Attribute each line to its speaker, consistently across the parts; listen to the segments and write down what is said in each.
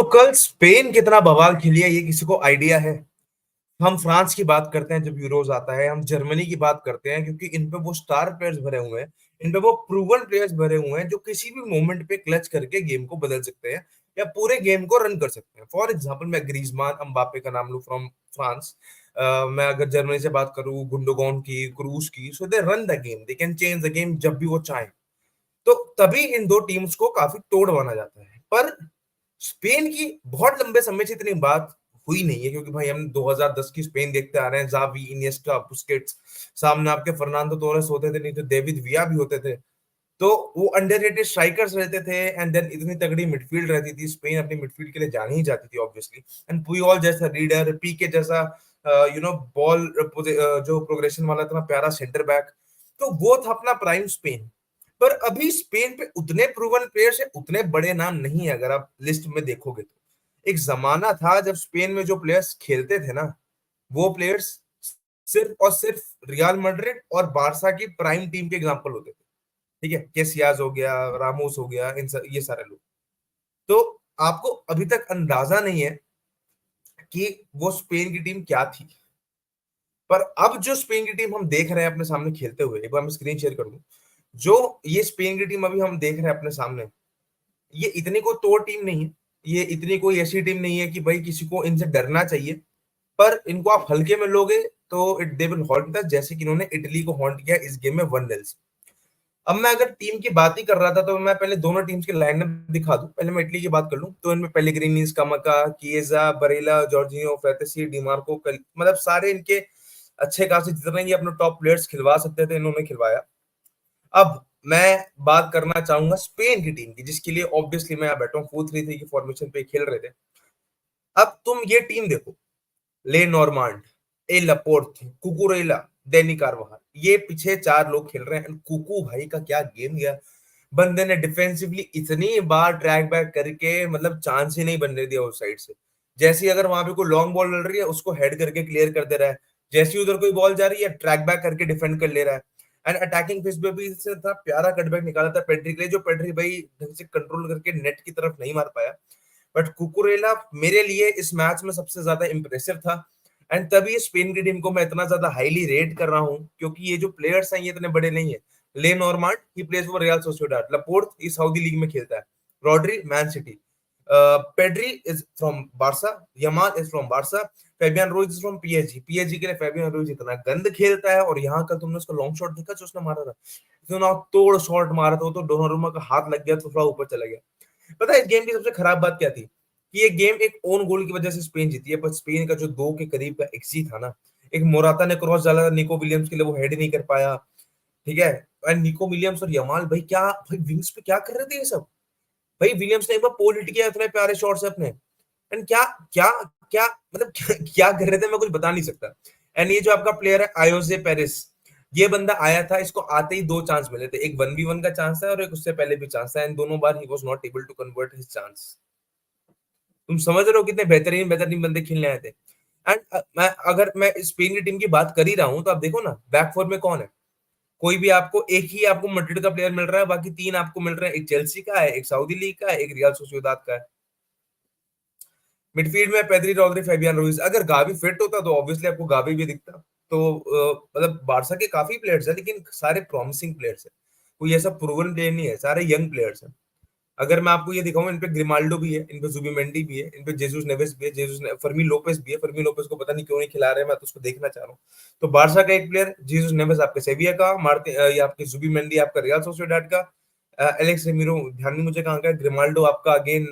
Speaker 1: कल स्पेन कितना बवाल खेली है ये किसी को आइडिया है? हम फ्रांस की बात करते हैं जब यूरोज आता है, हम जर्मनी की बात करते हैं क्योंकि इन पे वो स्टार प्लेयर्स भरे हुए हैं, इन पे वो प्रूवन प्लेयर्स भरे हुए हैं जो किसी भी मोमेंट पे क्लच करके गेम को बदल सकते हैं या पूरे गेम को रन कर सकते हैं। फॉर एग्जांपल मैं ग्रीजमान अम्बापे का नाम लूं फ्रॉम फ्रांस। मैं अगर जर्मनी से बात करूं, गुंडोगॉन की, क्रूज की, so they run the game, they can change the game जब भी वो चाहें। तो तभी इन दो टीम्स को काफी तोड़ माना जाता है। पर स्पेन की बहुत लंबे समय से इतनी बात हुई नहीं है क्योंकि भाई हम 2010 की स्पेन देखते आ रहे हैं। जावी, इनिएस्टा, बुस्केट्स, सामने आपके फर्नांडो तोरेस होते थे, नहीं तो डेविड विया भी होते थे। तो वो अंडररेटेड स्ट्राइकर्स रहते थे एंड देन इतनी तगड़ी मिडफील्ड रहती थी। स्पेन अपनी मिडफील्ड के लिए जानी ही जाती थी ऑब्वियसली। एंड पुयोल जैसा रीडर, पीके जैसा बॉल जो प्रोग्रेशन वाला इतना प्यारा सेंटर बैक, तो वो था अपना प्राइम स्पेन। पर अभी स्पेन पे उतने प्रूवन प्लेयर्स है, उतने बड़े नाम नहीं है। अगर आप लिस्ट में देखोगे तो एक जमाना था जब स्पेन में जो प्लेयर्स खेलते थे ना, वो प्लेयर्स सिर्फ और सिर्फ रियल मैड्रिड और बारसा की प्राइम टीम के एग्जांपल होते थे। ठीक है, कैसियास हो गया, रामोस हो गया, ये सारे लोग। तो आपको अभी तक अंदाजा नहीं है कि वो स्पेन की टीम क्या थी। पर अब जो स्पेन की टीम हम देख रहे हैं अपने सामने खेलते हुए, एक बार मैं स्क्रीन शेयर कर दूं। जो ये स्पेन की टीम अभी हम देख रहे हैं अपने सामने, ये इतनी कोई तोड़ टीम नहीं है। ये इतनी कोई ऐसी टीम नहीं है कि भाई किसी को इनसे डरना चाहिए। पर इनको आप हल्के में लोगे तो इट दे विल हॉन्ट अस, जैसे कि इन्होंने इटली को हॉन्ट किया इस गेम में 1-0 से। अब मैं अगर टीम की बात ही कर रहा था तो मैं पहले दोनों टीम्स के लाइनअप दिखा दूं। पहले मैं इटली की बात कर लूं तो इनमें पेलेग्रिनी, स्कामाका, किएजा, बरेला, जॉर्जिनो, फ्रेतेसी, डिमार्को, मतलब सारे इनके अच्छे खासे जितने ये अपने टॉप प्लेयर्स खिलवा सकते थे इन्होंने खिलवाया। अब मैं बात करना चाहूंगा स्पेन की टीम की, जिसके लिए ऑब्वियसली मैं बैठा हूँ 4-3-3 की फॉर्मेशन पे खेल रहे थे। अब तुम ये टीम देखो, ले नॉर्मांड, ए लपोर्ट, कुकुरेला, डेनी कार्वाहाल, ये पीछे चार लोग खेल रहे हैं। कुकू भाई का क्या गेम गया! बंदे ने डिफेंसिवली इतनी बार ट्रैक बैक करके मतलब चांस ही नहीं बनने दिया उस साइड से। जैसे ही अगर वहां पे कोई लॉन्ग बॉल लड़ रही है उसको हेड करके क्लियर कर दे रहा है, जैसे ही उधर कोई बॉल जा रही है ट्रैक बैक करके डिफेंड कर ले रहा है। एंड अटैकिंग फेस पे भी इससे था प्यारा कटबैक निकाला था पेड्री के लिए, जो पेड्री भाई ढंग से कंट्रोल करके नेट की तरफ नहीं मार पाया। बट कुकुरेला मेरे लिए इस मैच में सबसे ज्यादा इंप्रेसिव था। एंड तभी स्पेन की टीम को मैं इतना ज्यादा हाईली रेट कर रहा हूँ क्योंकि ये जो प्लेयर्स हैं ये इतने बड़े नहीं है। Le Normand he plays for Real Sociedad, Laporte ये सऊदी लीग में खेलता है, Rodri Man City, Pedri is from Barca, Yamal is from Barca, Fabian Ruiz is from PSG. PSG के लिए फेबियन रूइज इतना गंद खेलता है और यहाँ कल तुमने उसका लॉन्ग शॉट देखा जो उसने मारा था, इतना तोड़ शॉट मारा था, तो डोनारुमा का हाथ लग गया तो थोड़ा ऊपर चला गया। पता है इस गेम की सबसे खराब बात क्या थी? कि ये गेम एक ओन गोल की वजह से स्पेन जीती है, पर स्पेन का जो 2 के करीब का एक्सी था ना, एक मोराता ने क्रॉस डाला था निको विलियम्स के लिए, वो हेड नहीं कर पाया। ठीक है, एंड निको विलियम्स और यमाल भाई क्या भाई विंग्स पे क्या कर रहे थे ये सब। भाई विलियम्स ने एक बार पोल हिट किया, इतने प्यारे शॉट्स है अपने। एंड क्या क्या क्या मतलब क्या कर रहे थे मैं कुछ बता नहीं सकता। एंड ये जो आपका प्लेयर है आयोजे पेरिस, ये बंदा आया था, इसको आते ही 2 चांस मिले थे, एक 1v1 का चांस था और एक उससे पहले भी चांस था, एंड दोनों बार ही was not able to convert his chance. तुम समझ रहे हो कितने बेहतरीन बेहतरीन बंदे खेलने आए थे। एंड मैं स्पेन की टीम की बात कर ही रहा हूं तो आप देखो ना बैक फोर में कौन है। कोई भी आपको एक ही आपको मैड्रिड का प्लेयर मिल रहा है, बाकी 3 आपको मिल रहे हैं, एक चेल्सी का है, एक सऊदी लीग का है, एक रियल सोसिएदाद का है। मिडफील्ड में पेद्री, रॉड्री, फेबियन रूइज। अगर गावी फिट होता तो ऑब्वियसली आपको गावी भी दिखता। तो मतलब बारसा के काफी प्लेयर्स है लेकिन सारे प्रॉमिसिंग प्लेयर्स है, कोई ऐसा प्रूवन प्लेयर नहीं है, सारे यंग प्लेयर्स है। अगर मैं आपको ये दिखाऊं, इन पे ग्रिमाल्डो भी है, इन पे जुबिमेंडी भी है, इन पे जेसूस नेवेस भी है, फर्मी लोपेस भी है। फर्मी लोपेस को पता नहीं क्यों नहीं खिला रहे, मैं तो उसको देखना चाह रहा हूँ। तो बारसा का एक प्लेयर जेसूस नेवेस आपके सेविया का, मारते ये आपके जुबिमेंडी आपका रियल सोसिएडाड का, एलेक्स रेमिरो ध्यान नहीं मुझे कहाँ का है, ग्रिमाल्डो आपका अगेन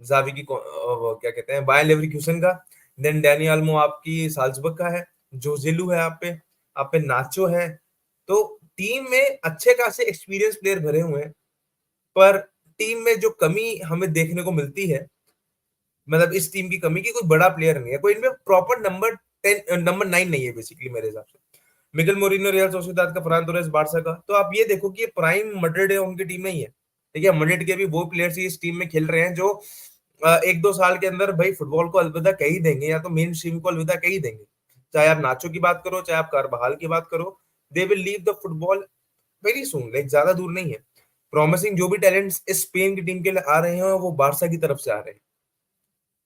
Speaker 1: जावी की क्या कहते हैं बायर लेवरकुसेन का, देन डैनी अल्मो आपकी साल्जबर्ग का है, जोजेलू है आप पे नाचो है। तो टीम में अच्छे खासे एक्सपीरियंस प्लेयर भरे हुए हैं। पर टीम में जो कमी हमें देखने को मिलती है, मतलब इस टीम की कमी की कोई बड़ा प्लेयर नहीं है, कोई इनमें प्रॉपर नंबर 10 नंबर 9 नहीं है बेसिकली मेरे हिसाब से। मिगेल मोरिनो रियल सोसिएदाद का, फरान तोरेस बारसा का। तो आप ये देखो कि ये प्राइम मैड्रिड है उनकी टीम नहीं है। ठीक है, मैड्रिड के भी वो प्लेयर्स इस टीम में खेल रहे हैं जो 1-2 साल के अंदर भाई फुटबॉल को अलविदा कह ही देंगे, या तो मेन स्ट्रीम को अलविदा कह ही देंगे। चाहे आप नाचो की बात करो, चाहे आप कारबाहाल की बात करो, they will leave the football very soon, like ज्यादा दूर नहीं है। प्रॉमिसिंग जो भी टैलेंट्स इस स्पेन की टीम के लिए आ रहे हैं वो बारसा की तरफ से आ रहे हैं।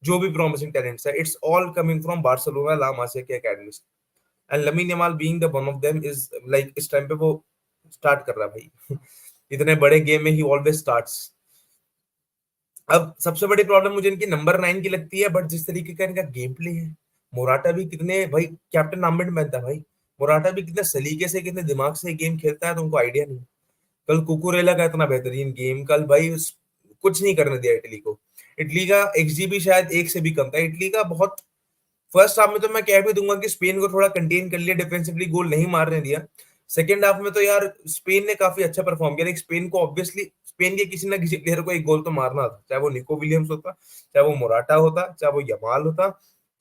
Speaker 1: जो भी प्रॉमिसिंग टैलेंट्स है, it's all coming from Barcelona La Masia के एकेडमी से। And Lamine Yamal being the one of them is like इस टाइम पे वो स्टार्ट कर रहा है भाई। इतने बड़े गेम में ही ऑलवेज स्टार्ट्स। अब सबसे बड़ी प्रॉब्लम मुझे इनकी नंबर 9 की लगती है, बट जिस तरीके का इनका गेम प्ले है, मोराटा भी कितने भाई कैप्टन आर्ममेंट पहनता है भाई। मोराटा भी कितने सलीके से कितने दिमाग से गेम खेलता है, तो उनको आइडिया नहीं। कल कुकुरेला का इतना बेहतरीन गेम, कल भाई कुछ नहीं करने दिया इटली को। इटली का एक्सजी भी शायद एक से भी कम था इटली का बहुत। फर्स्ट हाफ में तो मैं कह भी दूंगा कि स्पेन को थोड़ा कंटेन कर लिया डिफेंसिवली, गोल नहीं मारने दिया। सेकेंड हाफ में तो यार स्पेन ने काफी अच्छा परफॉर्म किया, लेकिन स्पेन को ऑब्वियसली स्पेन के किसी ना किसी प्लेयर को एक गोल तो मारना था, चाहे वो निको विलियम्स होता, चाहे वो मोराटा होता, चाहे वो यमाल होता,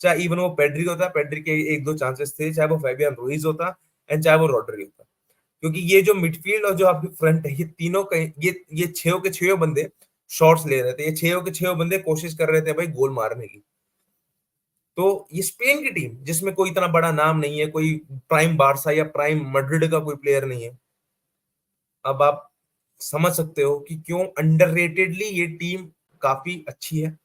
Speaker 1: चाहे इवन वो पेड्री होता, पेड्री के एक दो चांसेस थे, चाहे वो फैबियन रुइज होता, एंड चाहे वो रॉड्री होता। क्योंकि ये जो मिडफील्ड और जो आपकी फ्रंट है, ये तीनों ये छह के छह बंदे शॉट्स ले रहे थे, ये छह के छह बंदे कोशिश कर रहे थे भाई गोल मारने की। तो ये स्पेन की टीम जिसमें कोई इतना बड़ा नाम नहीं है, कोई प्राइम बारसा या प्राइम मैड्रिड का कोई प्लेयर नहीं है। अब आप समझ सकते हो कि क्यों अंडररेटेडली ये टीम काफी अच्छी है।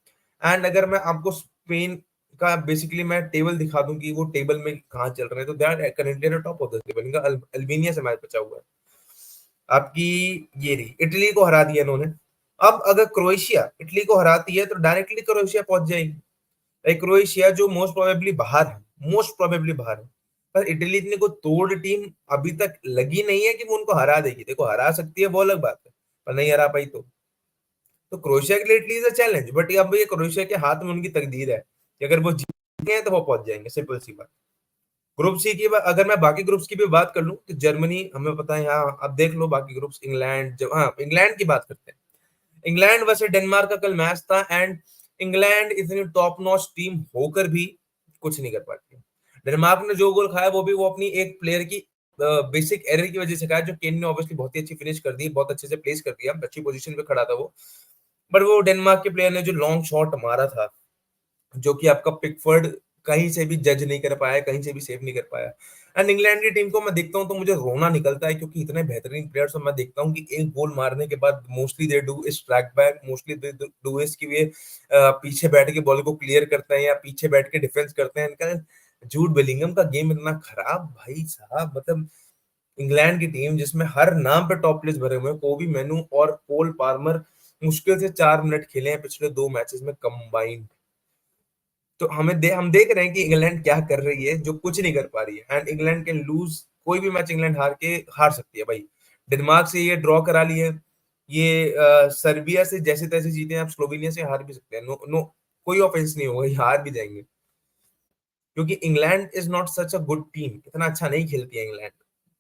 Speaker 1: एंड अगर मैं आपको स्पेन का बेसिकली मैं टेबल दिखा दूं कि वो टेबल में कहाँ चल रहे हैं, तो they are currently at top of the table. इनका अल्बेनिया से मैच बचा हुआ है। आपकी ये रही, इटली को हरा दिया इन्होंने। अब अगर क्रोएशिया इटली को हराती है तो डायरेक्टली क्रोएशिया पहुंच जाएगी। क्रोएशिया जो मोस्ट प्रोबेबली बाहर है, मोस्ट प्रोबेबली बाहर है। पर इटली इतनी को तोड़ टीम अभी तक लगी नहीं है कि वो उनको हरा देगी। देखो हरा सकती है वो अलग बात है, पर नहीं हरा पाई तो क्रोएशिया के लिए Italy is a challenge. But अब ये क्रोएशिया के हाथ में उनकी तकदीर है कि अगर वो जीते हैं तो वो पहुंच जाएंगे, सिंपल सी बात। ग्रुप सी की अगर मैं बाकी ग्रुप्स की भी बात कर लूं तो जर्मनी हमें पता है यहाँ, अब देख लो बाकी ग्रुप्स। इंग्लैंड, जब हाँ इंग्लैंड की बात करते हैं, इंग्लैंड वैसे डेनमार्क का कल मैच था, एंड इंग्लैंड इतनी टॉप नॉच टीम होकर भी कुछ नहीं कर पाती। डेनमार्क ने जो गोल खाया वो भी वो अपनी एक प्लेयर की बेसिक एरर की वजह से खाया, जो केन ने ऑब्वियसली बहुत ही अच्छी फिनिश कर दी, बहुत अच्छे से प्लेस कर दिया, अच्छी पोजीशन पे खड़ा था वो। बट वो डेनमार्क के प्लेयर ने जो लॉन्ग शॉट मारा था, जो कि आपका पिकफोर्ड कहीं से भी जज नहीं कर पाया, कहीं से भी सेव नहीं कर पाया। एंड इंग्लैंड की टीम को मैं देखता हूँ तो मुझे रोना निकलता है, क्योंकि इतने बेहतरीन प्लेयर्स मैं देखता हूँ कि एक गोल मारने के बाद mostly they do is track back, mostly they do is कि वे पीछे बैठ के बॉल को क्लियर करते हैं या पीछे बैठ के डिफेंस करते हैं। इनका जूड बेलिंगम का गेम इतना खराब भाई साहब, मतलब इंग्लैंड की टीम जिसमें हर नाम पे टॉप प्लेयर्स भरे हुए हैं, कोबी मेनू और कोल पार्मर मुश्किल से 4 मिनट खेले हैं पिछले 2 मैचेस में कंबाइंड। तो हम देख रहे हैं कि इंग्लैंड क्या कर रही है, जो कुछ नहीं कर पा रही है। एंड इंग्लैंड कैन लूज, कोई भी मैच इंग्लैंड हार सकती है भाई। डेनमार्क से ये ड्रॉ करा ली है, ये सर्बिया से जैसे तैसे जीते हैं, आप स्लोवेनिया से हार भी सकते हैं। नो नो, कोई ऑफेंस नहीं होगा, ये हार भी जाएंगे। क्योंकि England is not such a good team, इतना अच्छा नहीं खेलती है इंग्लैंड।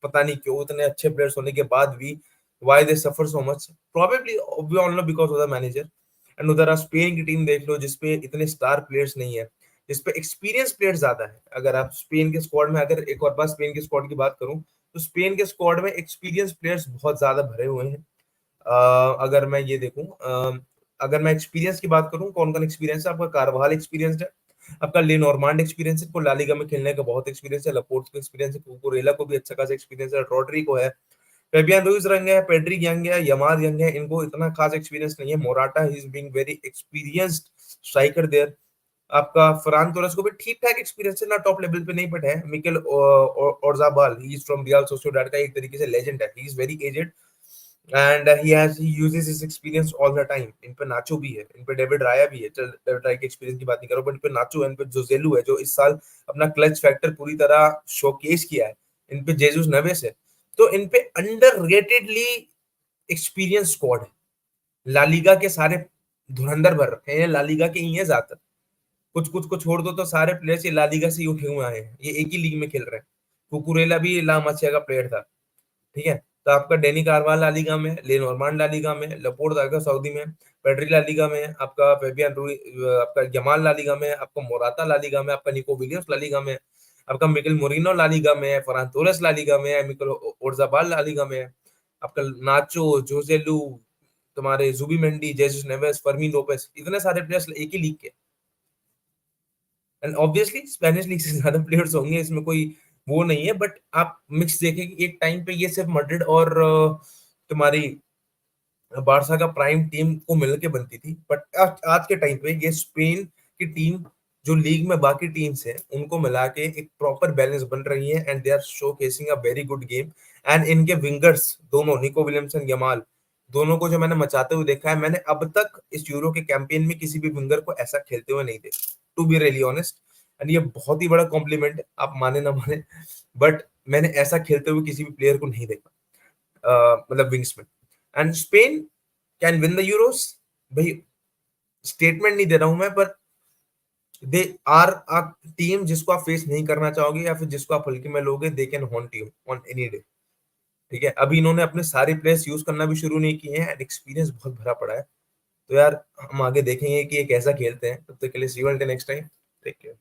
Speaker 1: पता नहीं क्यों इतने अच्छे प्लेयर्स होने के बाद भी why they suffer so much, probably we all know because of the manager. And उधर आप स्पेन की टीम देख लो जिसपे इतने स्टार प्लेयर्स नहीं है, जिसपे एक्सपीरियंस प्लेयर्स ज्यादा है। अगर आप स्पेन के स्क्वाड में, अगर एक और बार स्पेन के स्क्वाड की बात करूं, तो स्पेन के स्क्वाड में एक्सपीरियंस प्लेयर्स बहुत ज्यादा भरे हुए हैं। अगर मैं ये देखूं, अगर मैं एक्सपीरियंस की बात करूं, कौन कौन एक्सपीरियंस है, आपका कारवाल एक्सपीरियंस है, आपका लेनॉर्मांड एक्सपीरियंस है, को ला लीगा में खेलने का बहुत एक्सपीरियंस है, लपोर्ट को एक्सपीरियंस है, कुकुरेला को भी अच्छा खासा एक्सपीरियंस है, रॉड्री को है, फेबियन रुइज यंग है, पेड्री यंग है, यमाल यंग है, इनको इतना खास एक्सपीरियंस नहीं है। Morata he is being very experienced striker there. आपका फरान तोरस को भी ठीक ठाक एक्सपीरियंस है, ना टॉप लेवल पे नहीं, बट है। Mikel Oyarzabal, he is from Real Sociedad का एक तरीके से लेजेंड है, he is very aged and he uses his experience all the time। इन पे नाचो भी है, इन पे डेविड राया भी है। चल डेविड राया के एक्सपीरियंस की बात नहीं करो, बट इन पे नाचो है, इन पे जोजेलू है जो इस साल अपना क्लच फैक्टर पूरी तरह शोकेस किया है, इन पे जेसूस नवेस है। तो इन पे अंडररेटेडली एक्सपीरियंस स्क्वाड है। ला लीगा के सारे धुरंधर भर रखे हैं, ला लीगा के ही है ज्यादातर। कुछ कुछ को छोड़ दो तो सारे प्लेयर्स ये ला लीगा से ही उठे हुए आए हैं, ये एक ही लीग में खेल रहे हैं। कुकुरेला भी ला मासिया का प्लेयर था, ठीक है। तो आपका डेनी कारवाल ला लीगा में, लेनॉर्मांड ला लीगा में, लपोर्ट आएगा सऊदी में, पेड्री ला लीगा में, आपका फेबियन रूई, आपका जमाल ला लीगा में, आपका मोराता ला लीगा में, आपका निको विलियम्स ला लीगा में, आपका मिकेल मोरिनो ला लीगा में, फरहान तोरेस ला लीगा में, मिकेल ओर्जाबाल ला लीगा में, आपका नाचो, जोसेलू, तुम्हारे Zubimendi, Jesus Navas, Fermin Lopez, इतने सारे प्लेयर्स एक ही लीग के। एंड ऑब्वियसली स्पेनिश लीग से ज्यादा प्लेयर्स होंगे, इसमें कोई वो नहीं है। बट आप मिक्स देखें कि एक टाइम पे ये सिर्फ मैड्रिड और तुम्हारी बारसा का प्राइम टीम को मिलके बनती थी, बट आज के टाइम पे ये स्पेन की टीम जो लीग में बाकी टीम्स हैं उनको मिला के एक प्रॉपर बैलेंस बन रही है, and they are showcasing a very good game. And इनके विंगर्स दोनों, निको विलियमसन, यमाल, दोनों को जो मैंने मचाते हुए देखा है, मैंने अब तक इस यूरो के कैंपेन में किसी भी विंगर को ऐसा खेलते हुए नहीं देखा, to be really honest. And ये बहुत ही बड़ा कॉम्प्लीमेंट है, आप माने ना माने, बट मैंने ऐसा खेलते हुए किसी भी प्लेयर को नहीं देखा, मतलब विंग्स में। And Spain can win the Euros, भाई स्टेटमेंट नहीं दे रहा हूं मैं, पर दे आर अ टीम जिसको आप फेस नहीं करना चाहोगे या फिर जिसको आप हल्के में लोगे, they can haunt you on any day. ठीक है, अभी इन्होंने अपने सारे प्लेयर्स यूज करना भी शुरू नहीं किए हैं, एंड एक्सपीरियंस बहुत भरा पड़ा है। तो यार हम आगे देखेंगे कि ये कैसा खेलते हैं। तब तक के लिए see you until next time, take care.